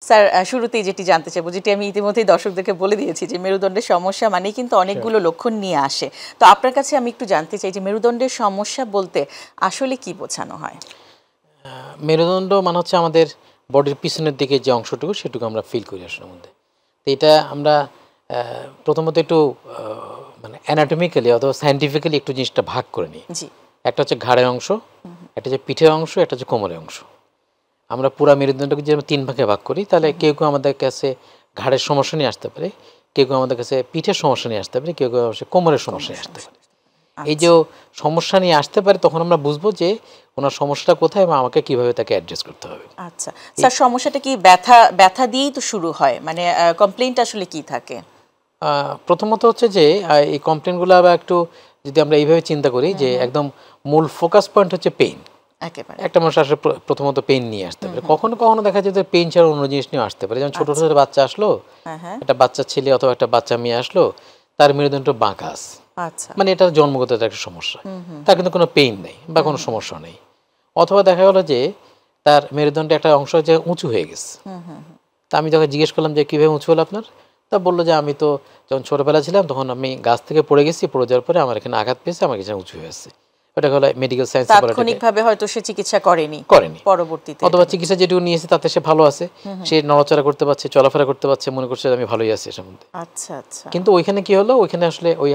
Sir শুরুতেই যেটি জানতে চাইবো, যেটি আমি ইতিমধ্যেই দর্শকদেরকে বলে দিয়েছি, যে মেরুদণ্ডের সমস্যা মানেই কিন্তু অনেকগুলো লক্ষণ নিয়ে আসে। তো আপনার কাছে আমি একটু জানতে চাই যে মেরুদণ্ডের সমস্যা বলতে আসলে কি বোঝানো হয়? মেরুদণ্ড মানে হচ্ছে আমাদের বডির পিছনের দিকে যে অংশটুকু সেটুকু আমরা ফিল করি আসলে মধ্যে। তো এটা আমরা প্রথমত একটু মানে অ্যানাটমিক্যালি অথবা সায়েন্টিফিক্যালি একটু জিনিসটা ভাগ করে নিই। জি। একটা হচ্ছে ঘাড়ের অংশ, একটা হচ্ছে পিঠের অংশ, একটা হচ্ছে কোমরের অংশ। আমরা পুরো মেরুদণ্ডকে যদি আমরা 3 ভাগে ভাগ করি, তাহলে কেউ কেউ আমাদের কাছে ঘাড়ের সমস্যা নিয়ে আসতে পারে, কেউ কেউ আমাদের কাছে পিঠের সমস্যা নিয়ে আসতে পারে, কেউ কেউ কোমরের সমস্যা নিয়ে আসতে পারে। এই যে সমস্যা নিয়ে আসতে পারে, তখন আমরা বুঝবো যে ওনার সমস্যাটা কোথায় এবং আমাকে কিভাবে তাকে অ্যাড্রেস করতে হবে। আচ্ছা স্যার, সমস্যাটা কি ব্যথা দিয়েই তো শুরু হয়, মানে কমপ্লেইনটা আসলে কি থাকে? প্রথমত হচ্ছে যে এই কমপ্লেনগুলো আবার একটু যদি আমরা এইভাবে চিন্তা করি যে একদম মূল ফোকাস পয়েন্ট হচ্ছে পেইন। একেবারে একটা মানুষ আসলে প্রথমত পেইন নিয়ে আসতে পারে, কখনো কখনো দেখা যায় যে পেইন ছাড়া অন্য জিনিস নিয়ে আসতে পারে। যেমন ছোট ছোট বাচ্চা আসলো, একটা বাচ্চা ছেলে অথবা একটা বাচ্চা মেয়ে আসলো, তার মেরুদণ্ড বাঁকা আছে, মানে এটা জন্মগত একটা সমস্যা, তার কিন্তু কোনো পেইন নেই বা কোনো সমস্যা নেই। অথবা দেখা গেলো যে তার মেরুদণ্ডে একটা অংশ যে উঁচু হয়ে গেছে। তা আমি যখন জিজ্ঞেস করলাম যে কীভাবে উঁচু হলো আপনার, তা বললো যে আমি তো যখন ছোটোবেলা ছিলাম তখন আমি গাছ থেকে পড়ে গেছি, পড়ে যাওয়ার পরে আমার এখানে আঘাত পেয়েছে, আমার এখানে উঁচু হয়ে আসছে। ওটা হলো মেডিকেল সায়েন্স, তাৎক্ষণিকভাবে হয়তো সে চিকিৎসা করেনি, পরবর্তীতে অথবা চিকিৎসা যেটুকু নিয়েছে তাতে সে ভালো আছে, সে নড়াচড়া করতে পারছে, চলাফেরা করতে পারছে, মনে করছে আমি ভালোই আছি এর মধ্যে। আচ্ছা আচ্ছা। কিন্তু ওইখানে কি হলো, ওইখানে আসলে ওই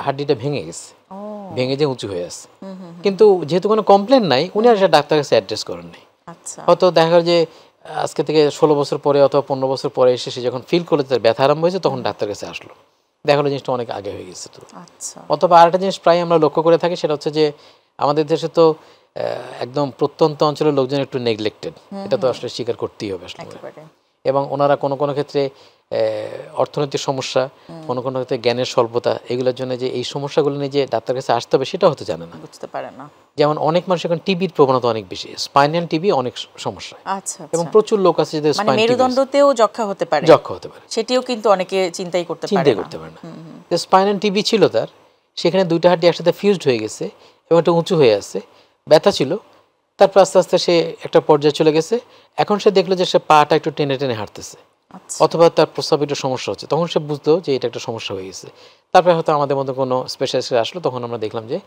হাড্ডিটা ভেঙে গেছে, ভেঙে যে উঁচু হয়ে আসছে। কিন্তু যেহেতু কোনো কমপ্লেন নাই, উনি আর সেটা ডাক্তার কাছে অ্যাড্রেস করেন নাই। হয়তো দেখা গেল যে আজকে থেকে 16 বছর পরে অথবা 15 বছর পরে এসে সে যখন ফিল করলে তার ব্যথা আরম্ভ হয়েছে, তখন ডাক্তার কাছে আসলো, দেখা গেলো জিনিসটা অনেক আগে হয়ে গেছে। অথবা আরেকটা জিনিস প্রায় আমরা লক্ষ্য করে থাকি, সেটা হচ্ছে যে আমাদের দেশে তো একদম প্রত্যন্ত অঞ্চলের লোকজন একটু নেগলেক্টেড, এটা তো আসলে স্বীকার করতেই হবে আসলে। এবং ওনারা কোনো কোনো ক্ষেত্রে অর্থনৈতিক সমস্যা, কোনো কোনো ক্ষেত্রে জ্ঞানের স্বল্পতা, এগুলোর জন্য যে এই সমস্যাগুলো নিয়ে যে ডাক্তার কাছে আসতে হবে সেটা হতে জানে না, বুঝতে পারে না। যেমন অনেক মানুষ এখন টিবির প্রবণতা অনেক বেশি, স্পাইনাল টিবি অনেক সমস্যা। এবং প্রচুর লোক আছে যাদের মানে মেরুদণ্ডতেও যক্ষা হতে পারে, সেটিও কিন্তু অনেকে চিন্তাই করতে পারে না। স্পাইনাল টিবি ছিল তার, সেখানে 2টা হাড্ডি একসাথে ফিউজড হয়ে গেছে এবং একটা উঁচু হয়ে আছে, ব্যথা ছিল। তারপর আস্তে আস্তে সে একটা পর্যায়ে চলে গেছে, এখন সে দেখলো যে সে পাটা একটু টেনে টেনে হাঁটতেছে, অথবা তার প্রস্রাবে একটু সমস্যা হচ্ছে, তখন সে বুঝতো যে এটা একটা সমস্যা হয়ে গেছে। তারপরে হয়তো আমাদের মধ্যে কোনো স্পেশালিস্ট আসলো, তখন আমরা দেখলাম যে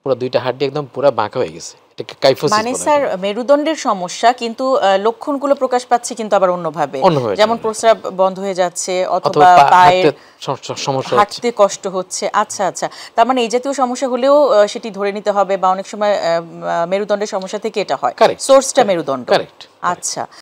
পুরো 2টা হাড্ডি একদম পুরো বাঁকা হয়ে গেছে। এটাকে কাইফোসিস বলে। মানে স্যার মেরুদণ্ডের সমস্যা, কিন্তু লক্ষণগুলো প্রকাশ পাচ্ছে কিন্তু আবার অন্যভাবে, যেমন প্রস্রাব বন্ধ হয়ে যাচ্ছে অথবা পায়ের সমস্যা, হাঁটতে কষ্ট হচ্ছে। আচ্ছা আচ্ছা, তার মানে এই জাতীয় সমস্যা হলেও সেটি ধরে নিতে হবে, বা অনেক সময় মেরুদণ্ডের সমস্যা থেকে এটা হয়, সোর্সটা মেরুদণ্ড। আচ্ছা।